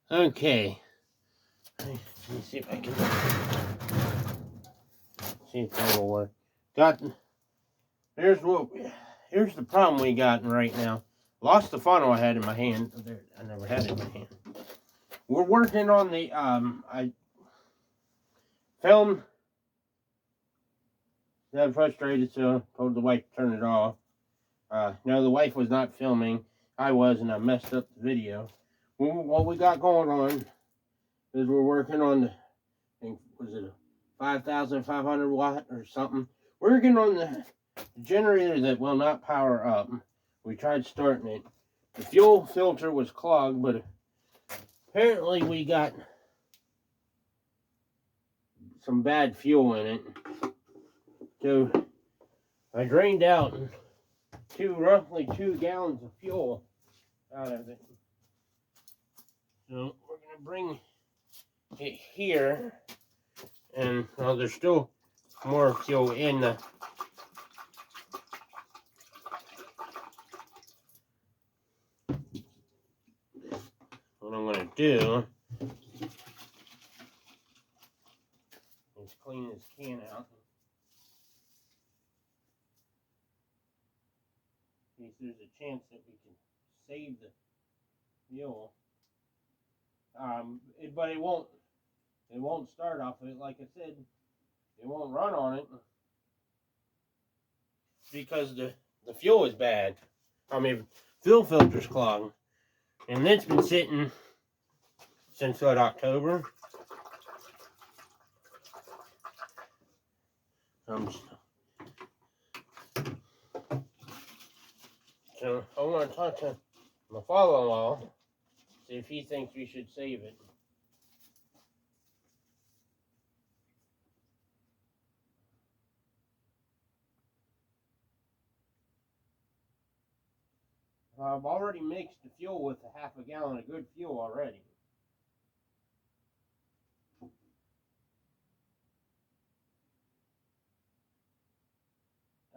Okay. Let me see if I can see if that'll work. Here's the problem we got right now. Lost the funnel I had in my hand. I never had it in my hand. We're working on the I filmed. Got frustrated, so told the wife to turn it off. No, the wife was not filming. I was, and I messed up the video. What we got going on is we're working on the, I think, was it a 5,500 watt or something? Working on the generator that will not power up. We tried starting it. The fuel filter was clogged, but apparently we got some bad fuel in it. So I drained out roughly 2 gallons of fuel out of it. So we're gonna bring it here, and there's still more fuel in the. What I'm gonna do is clean this can out. In case there's a chance that we can save the fuel. But it won't. It won't start off of it. Like I said, it won't run on it because the fuel is bad. I mean, fuel filter's clogged, and it's been sitting since October. So I want to talk to my father-in-law, see if he thinks we should save it. I've already mixed the fuel with a half a gallon of good fuel already.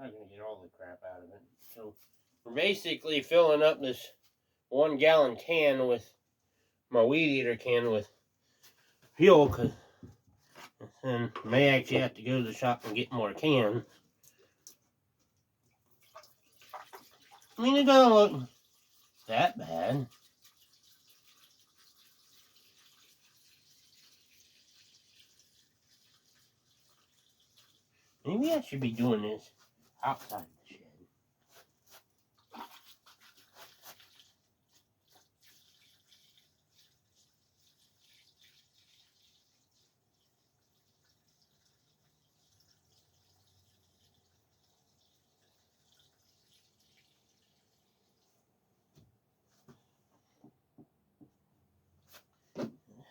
I'm going to get all the crap out of it. So we're basically filling up this 1 gallon can with my weed eater can with fuel, and may actually have to go to the shop and get more cans. I mean, it doesn't look that bad. Maybe I should be doing this outside the shed.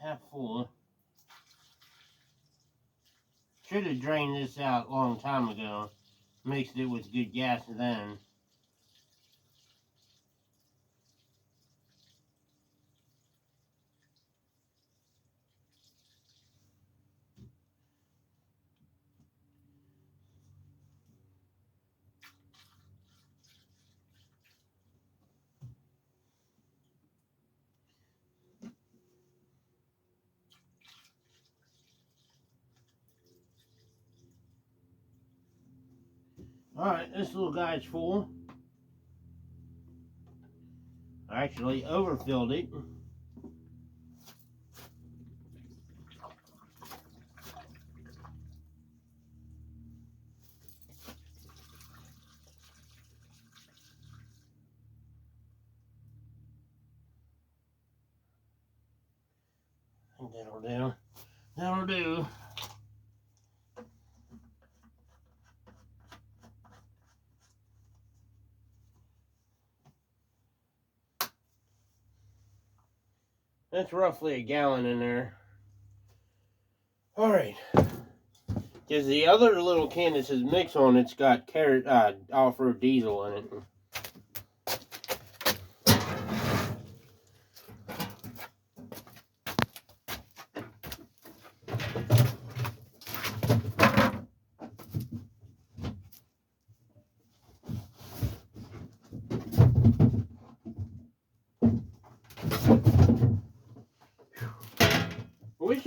Half full. Should have drained this out a long time ago. Mixed it with good gas then. Alright, this little guy's full. I actually overfilled it. I think that'll do. That'll do. That's roughly a gallon in there. Alright. Because the other little can that says mix on it's got off-road diesel in it.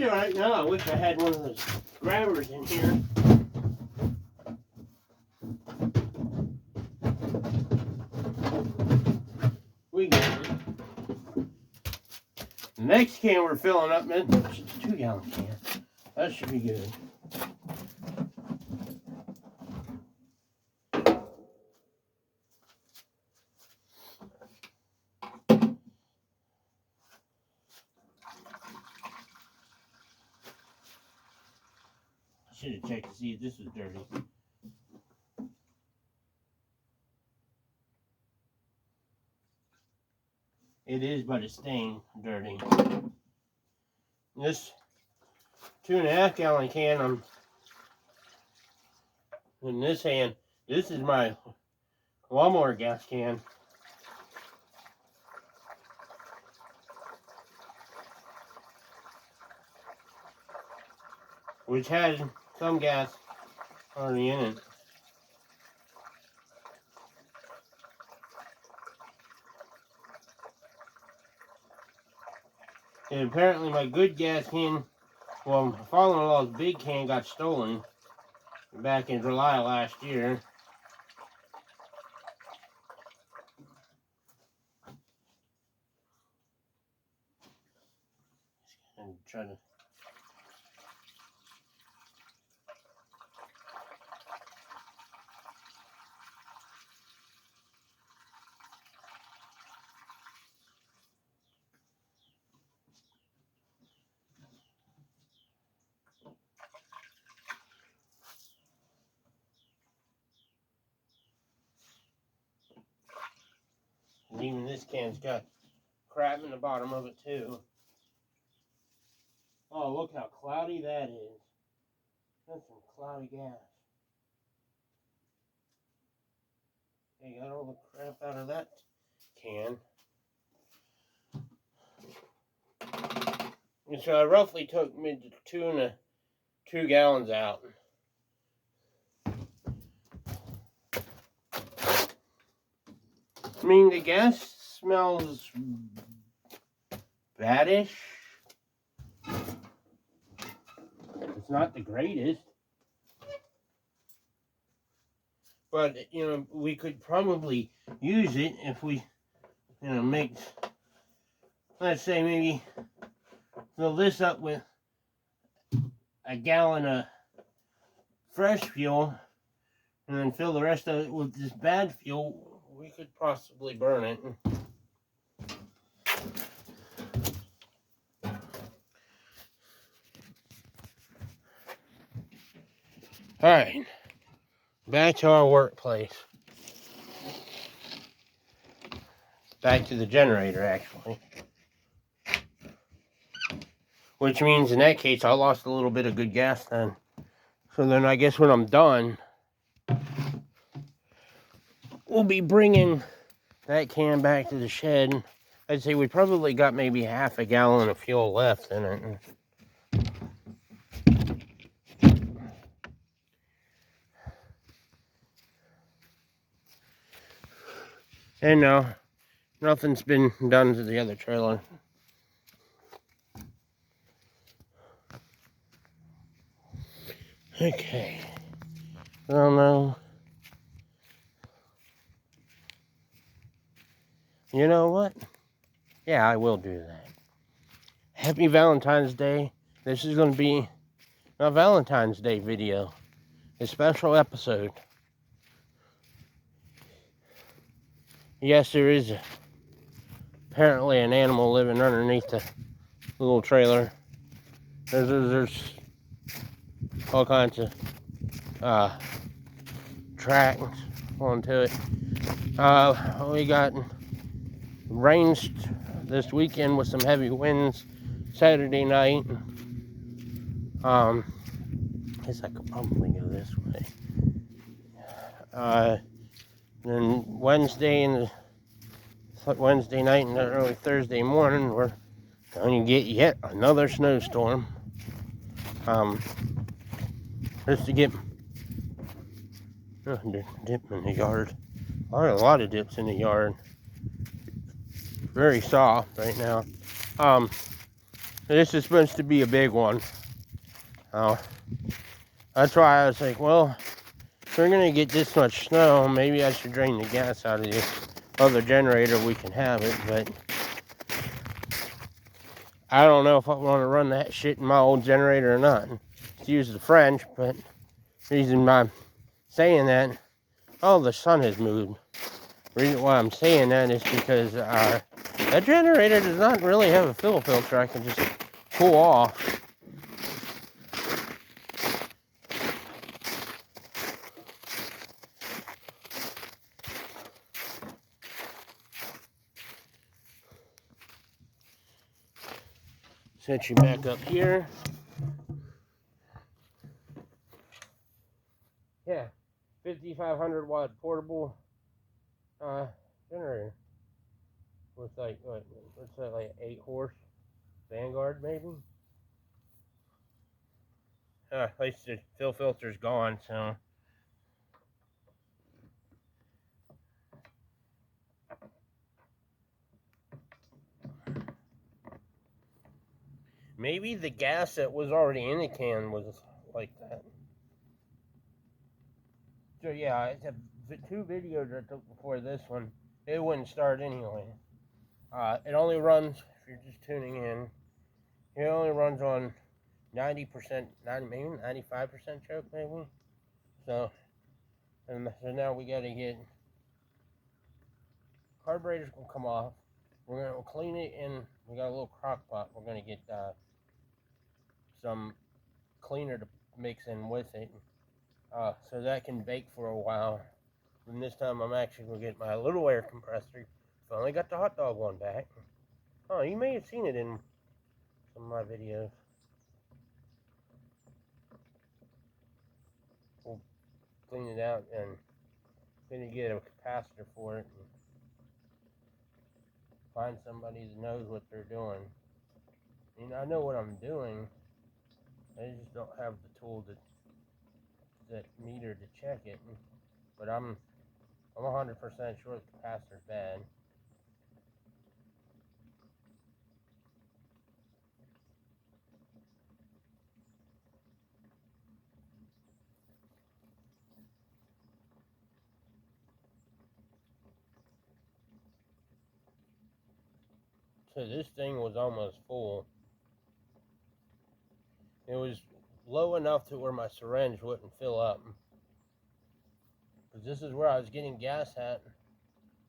Actually, right now, I wish I had one of those grabbers in here. We got it. The next can we're filling up, man, it's a 2-gallon can. That should be good. I should have checked to see if this was dirty. It is, but it's stained dirty. This 2.5-gallon can, I'm in this hand. This is my lawnmower gas can. Which had some gas already in it. And apparently my good gas can, well, my father-in-law's big can got stolen back in July last year. And try to and even this can's got crap in the bottom of it too. Oh, look how cloudy that is. That's some cloudy gas. Okay, got all the crap out of that can. And so I roughly took 2 gallons out. I mean, the gas smells baddish. It's not the greatest. But, you know, we could probably use it if we, you know, make, let's say maybe fill this up with a gallon of fresh fuel and then fill the rest of it with this bad fuel. We could possibly burn it. All right, back to our workplace. Back to the generator, actually. Which means in that case, I lost a little bit of good gas then. So then I guess when I'm done, we'll be bringing that can back to the shed. I'd say we probably got maybe half a gallon of fuel left in it. And no, nothing's been done to the other trailer. Okay. Well, no. You know what? Yeah, I will do that. Happy Valentine's Day. This is going to be a Valentine's Day video. A special episode. Yes, there is apparently an animal living underneath the little trailer. There's all kinds of tracks onto it. We got rains this weekend with some heavy winds Saturday night. I guess I could probably go this way. Then Wednesday night and early Thursday morning, we're going to get yet another snowstorm. Just to get dip in the yard. A lot of dips in the yard. Very soft right now. This is supposed to be a big one. That's why I was like, well, if we're going to get this much snow, maybe I should drain the gas out of the other generator. We can have it, but I don't know if I want to run that shit in my old generator or not. Excuse the French, but the reason I'm saying that, oh, the sun has moved. The reason why I'm saying that is because that generator does not really have a fuel filter I can just pull off. Set you back up here. Yeah, 5,500 watt portable generator with like what's that, like 8 horse Vanguard maybe. At least the fuel filter's gone, so maybe the gas that was already in the can was like that. So yeah, the 2 videos I took before this one, it wouldn't start anyway. It only runs, if you're just tuning in, it only runs on 90%, maybe 95% choke maybe. So now we gotta get, carburetor's gonna come off. We're gonna clean it in, we got a little crock pot. We're gonna get some cleaner to mix in with it. So that can bake for a while. And this time I'm actually gonna get my little air compressor. Finally got the hot dog one back. Oh, you may have seen it in some of my videos. We'll clean it out and gonna get a capacitor for it and find somebody that knows what they're doing. I know what I'm doing. I just don't have the tool that meter to check it. But I'm 100% sure the capacitor's bad. So this thing was almost full. It was low enough to where my syringe wouldn't fill up. Because this is where I was getting gas at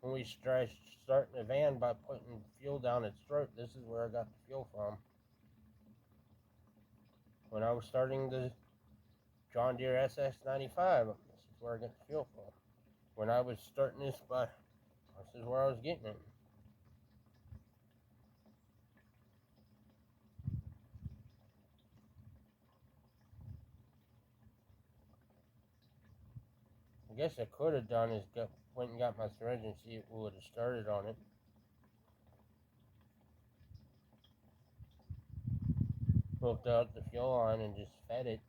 when we started starting the van by putting fuel down its throat. This is where I got the fuel from. When I was starting the John Deere SS95, this is where I got the fuel from. When I was starting this is where I was getting it. I guess I could have done is went and got my syringe and see if we would have started on it. Hooked up the fuel on and just fed it.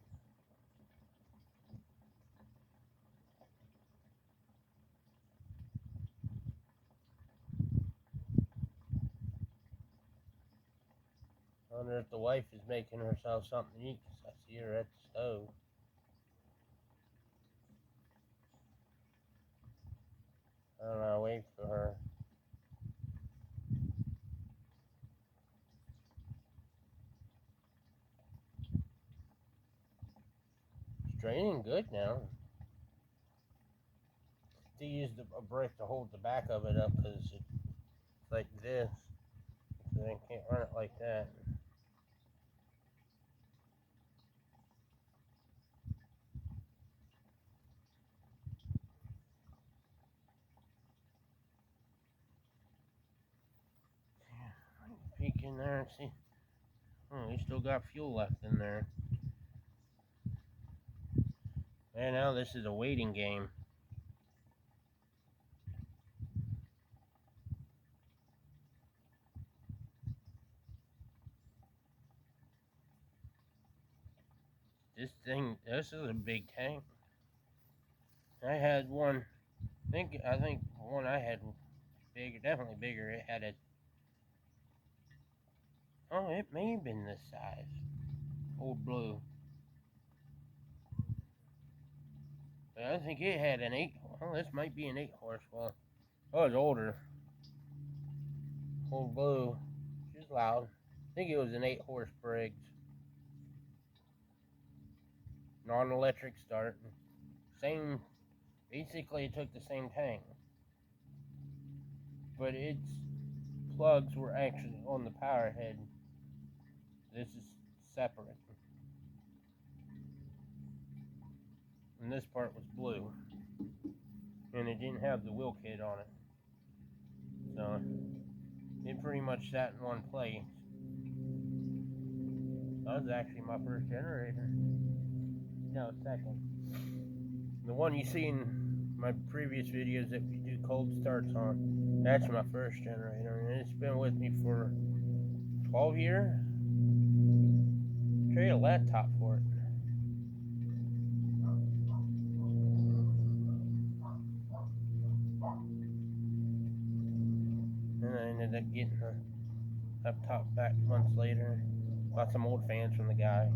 I wonder if the wife is making herself something to eat because I see her at the stove. I don't know, wait for her. It's draining good now. They used a brick to hold the back of it up because it's like this. So they can't run it like that. Peek in there and see. Oh, we still got fuel left in there. And now this is a waiting game. This is a big tank. I had one. I think one I had bigger, definitely bigger. It had a. Oh, it may have been this size. Old blue. But I think it had an 8. Oh, this might be an 8 horse. Well, oh, it's older. Old blue. She's loud. I think it was an 8 horse Briggs. Non-electric start. Same. Basically, it took the same tank. But its plugs were actually on the power head. This is separate. And this part was blue. And it didn't have the wheel kit on it. So it pretty much sat in one place. That was actually my first generator. No, second. The one you see in my previous videos that we do cold starts on, that's my first generator. And it's been with me for 12 years. Trade a laptop for it. And I ended up getting her laptop back months later. Got some old fans from the guy.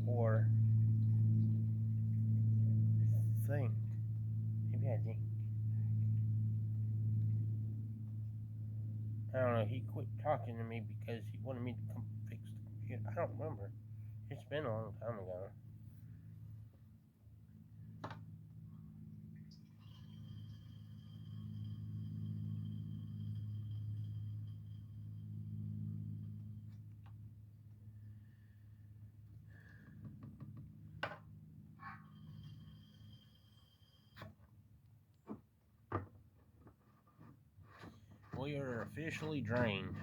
Or think. Maybe I think. I don't know, he quit talking to me because he wanted me to come fix the computer. I don't remember. It's been a long time ago. We are officially drained.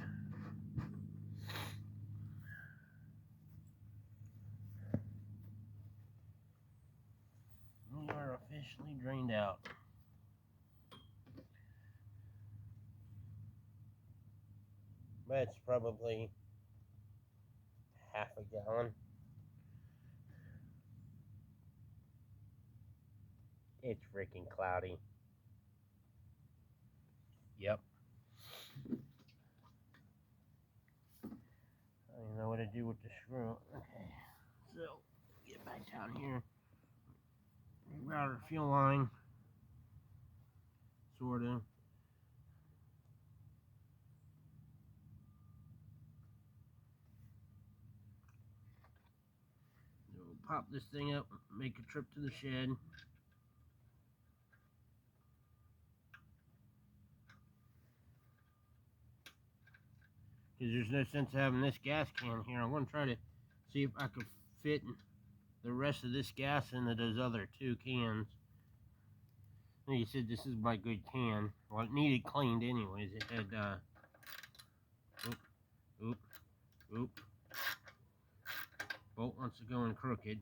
We are officially drained out. That's probably half a gallon. It's freaking cloudy. Yep. I don't know what to do with the screw. Okay. So, get back down here. Router fuel line. Sort of. So pop this thing up, make a trip to the shed. Because there's no sense having this gas can here. I'm going to try to see if I can fit the rest of this gas into those other 2 cans. Like you said, this is my good can. Well, it needed cleaned anyways. It had, oop. Bolt wants to go in crooked.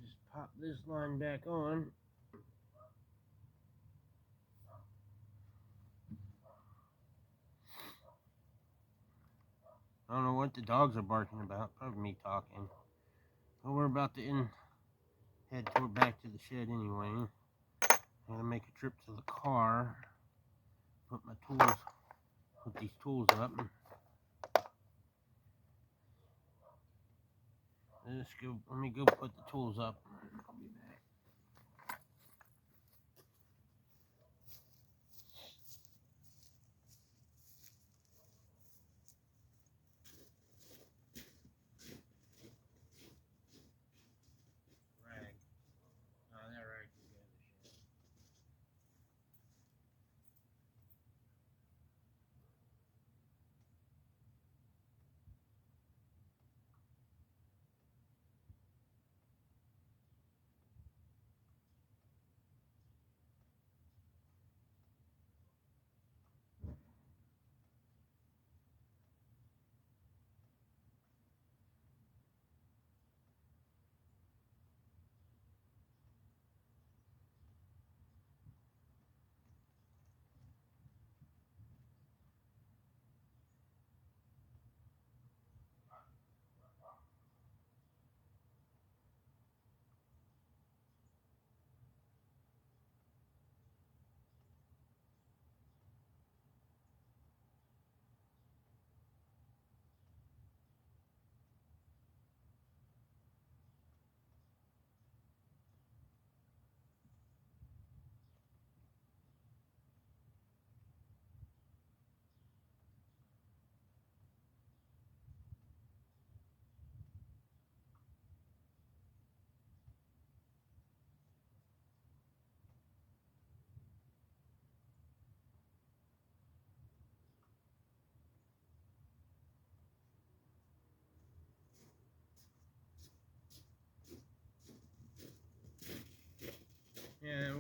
Just pop this line back on. I don't know what the dogs are barking about. Probably me talking. But we're about to head toward back to the shed anyway. I'm gonna make a trip to the car. Put these tools up. Let me go put the tools up. I'll be back. Rag. Oh, that rag can go in the shed.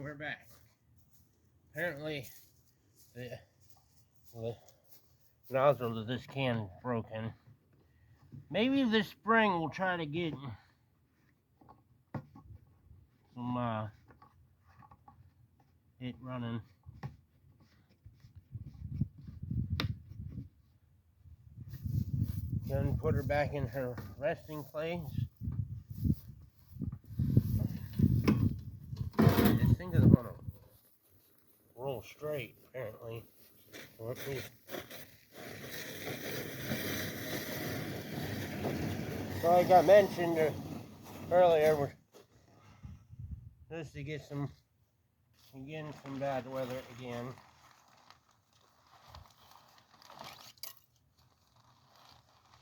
we're back. Apparently, the nozzle of this can is broken. Maybe this spring we'll try to get some it running. Then put her back in her resting place. This thing doesn't want to roll straight, apparently. So like I mentioned earlier, we're just to get some bad weather again.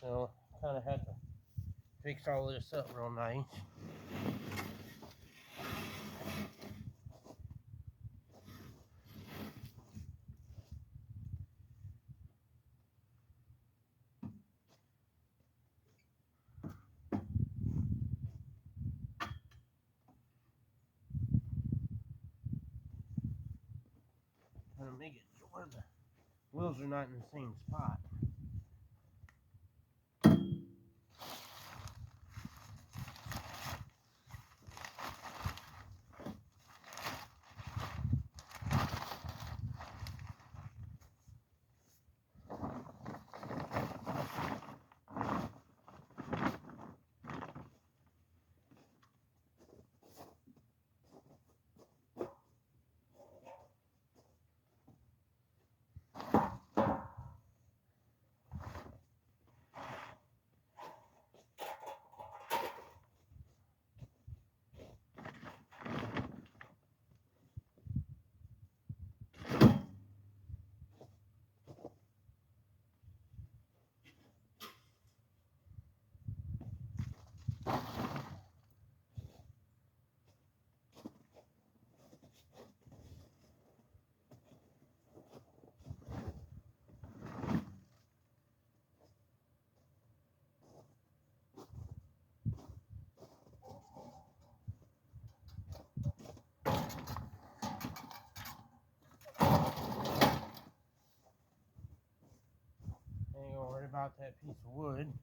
So kind of have to fix all this up real nice. Trying to make it so where the wheels are not in the same spot. Ain't gonna worry about that piece of wood.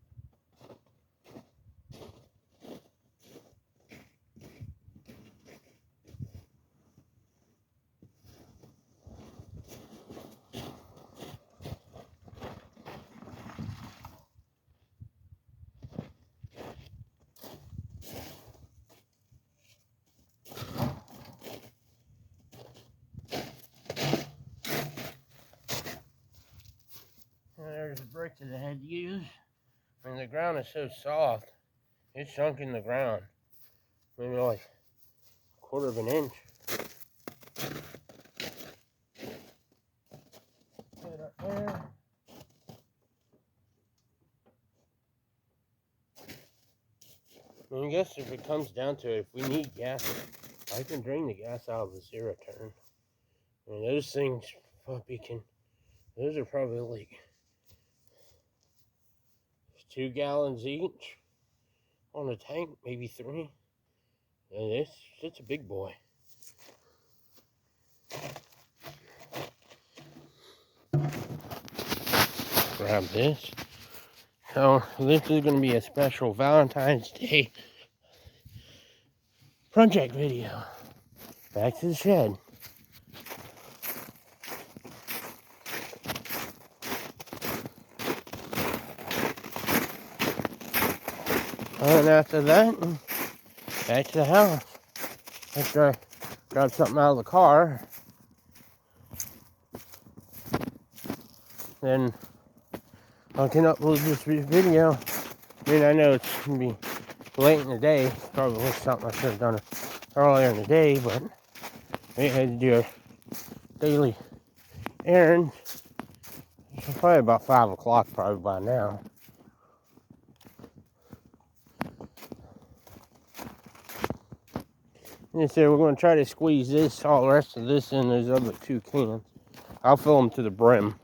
There's a brick that I had to use. I mean, the ground is so soft, it's sunk in the ground. Maybe like a quarter of an inch. Put it up there. I mean, I guess if it comes down to it, if we need gas, I can drain the gas out of the zero turn. I mean, those things, those are probably like 2 gallons each on a tank, maybe 3. And it's a big boy. Grab this. So this is going to be a special Valentine's Day project video. Back to the shed. And after that, back to the house. After I grab something out of the car, then I can upload this video. I mean, I know it's going to be late in the day. Probably something I should have done earlier in the day, but we had to do a daily errand. It's probably about 5 o'clock probably by now. And so we're going to try to squeeze all the rest of this in those other 2 cans. I'll fill them to the brim.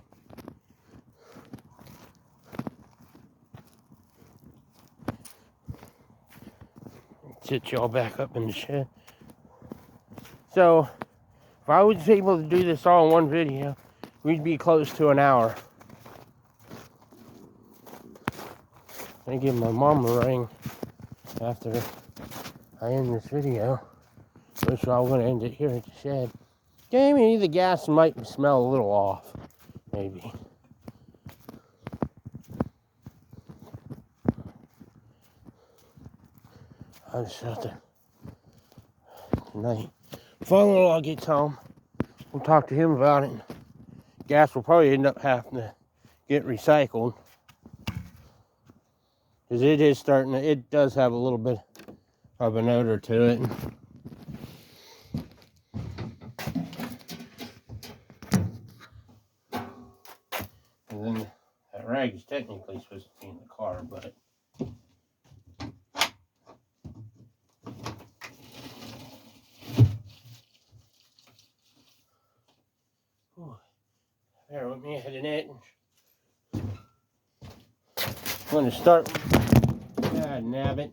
Sit y'all back up in the shed. So If I was able to do this all in one video, we'd be close to an hour. I'm gonna give my mom a ring after I end this video, which I'm gonna end it here at the shed. Jamie, the gas might smell a little off, maybe. I just have to tonight. Father-in-law gets home. We'll talk to him about it. Gas will probably end up having to get recycled, because it is starting to, it does have a little bit of an odor to it. And then that rag is technically supposed to be in the car, but bear with me, I had an it. I'm going to start. God, nabbit.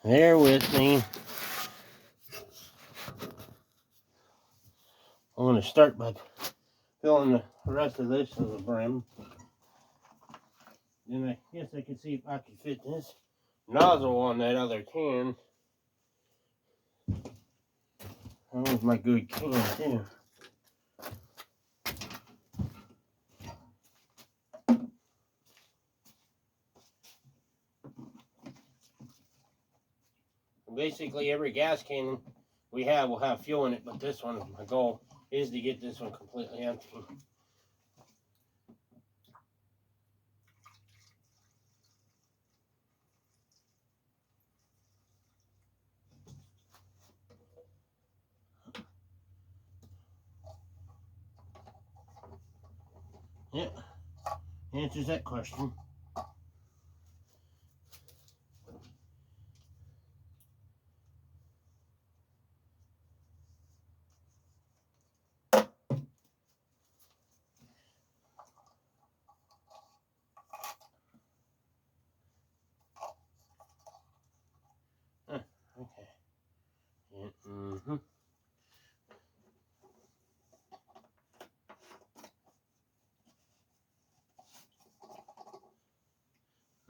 Bear with me. I'm going to start by filling the rest of this to the brim. Then I guess I can see if I can fit this nozzle on that other can. That was my good can too. Basically, every gas can we have will have fuel in it, but this one, my goal is to get this one completely empty. Yeah, answers that question. Okay. Yeah, mm-hmm.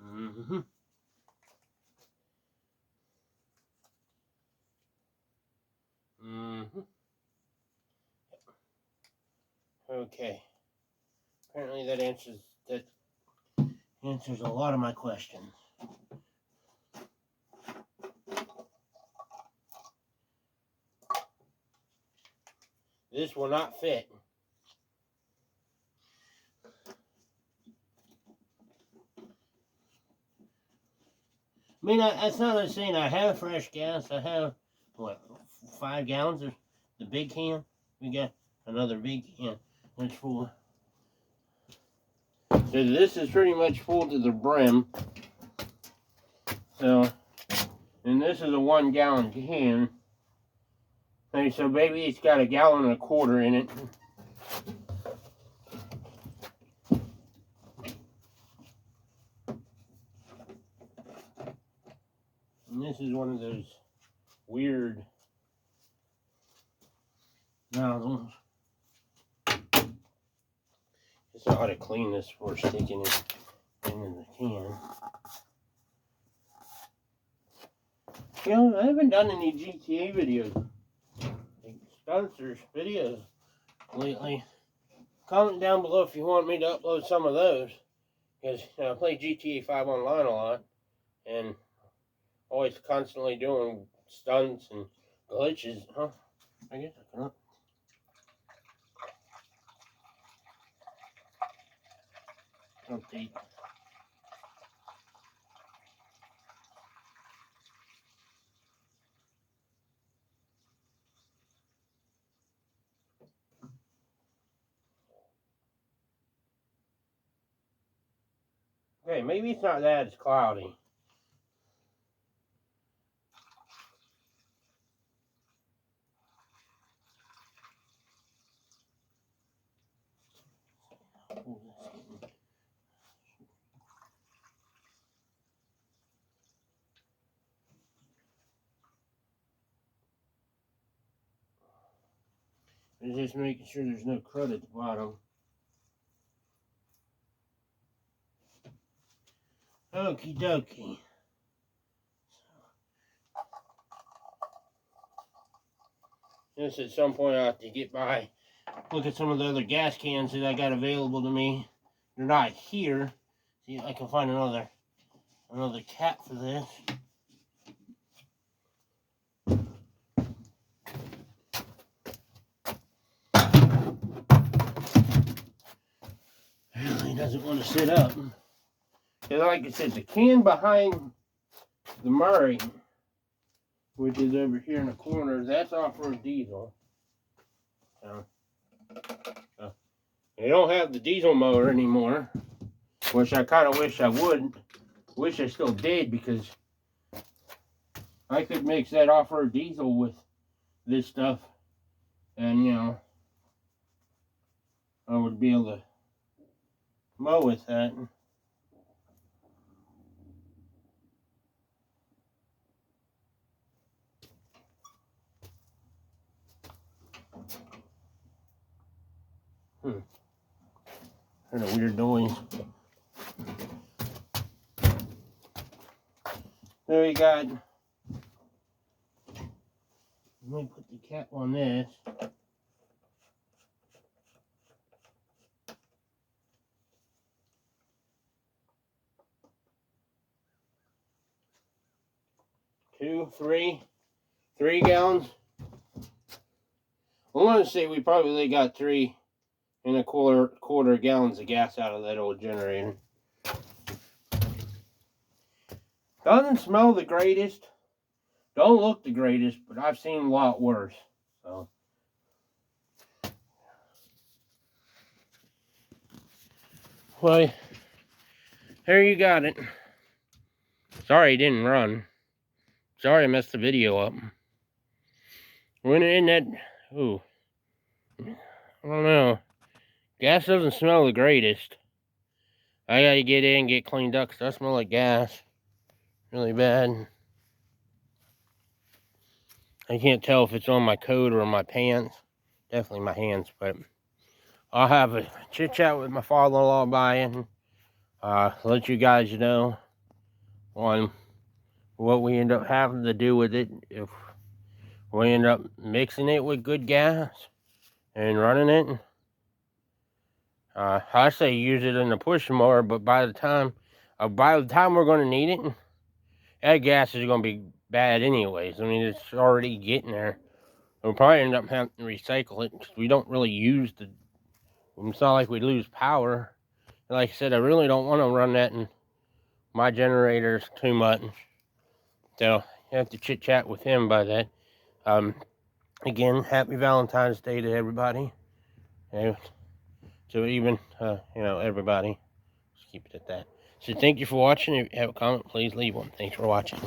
Mm-hmm. Mm-hmm. Okay. Apparently that answers a lot of my questions. This will not fit. I mean, that's not like saying I have fresh gas. I have, what, 5 gallons of the big can? We got another big can. That's full. So this is pretty much full to the brim. So, and this is a 1 gallon can. Okay, so maybe it's got 1.25 gallons in it. And this is one of those weird nozzles. Just know how to clean this before sticking it in the can. You know, I haven't done any GTA videos, like sponsors videos lately. Comment down below if you want me to upload some of those, because I play GTA 5 online a lot, and always constantly doing stunts and glitches. Huh? I guess I can update. Okay, maybe it's not that, it's cloudy. It's just making sure there's no crud at the bottom. Okie dokie. Just at some point I have to get by, look at some of the other gas cans that I got available to me. They're not here. See if I can find another cap for this. He doesn't want to sit up. And like I said, the can behind the Murray, which is over here in the corner, that's off-road diesel. So, they don't have the diesel mower anymore, which I kind of wish I would. Wish I still did, because I could mix that off-road diesel with this stuff, and you know, I would be able to mow with that. Heard a weird noise. There we got. Let me put the cap on this. Three gallons. I want to say we probably got 3¼ gallons of gas out of that old generator. Doesn't smell the greatest. Don't look the greatest, but I've seen a lot worse. So. Well, there you got it. Sorry it didn't run. Sorry I messed the video up. When in that, ooh, I don't know. Gas doesn't smell the greatest. I gotta get in, get cleaned up, because I smell like gas. Really bad. I can't tell if it's on my coat or on my pants. Definitely my hands, but I'll have a chit chat with my father-in-law by and let you guys know on what we end up having to do with it. If we end up mixing it with good gas and running it, I say use it in the push mower, but by the time we're going to need it, that gas is going to be bad anyways. I mean, it's already getting there. We'll probably end up having to recycle it, because we don't really use the. It's not like we lose power. Like I said, I really don't want to run that in my generators too much. So you have to chit chat with him by that. Again, happy Valentine's Day to everybody. And to even, everybody. Just keep it at that. So thank you for watching. If you have a comment, please leave one. Thanks for watching.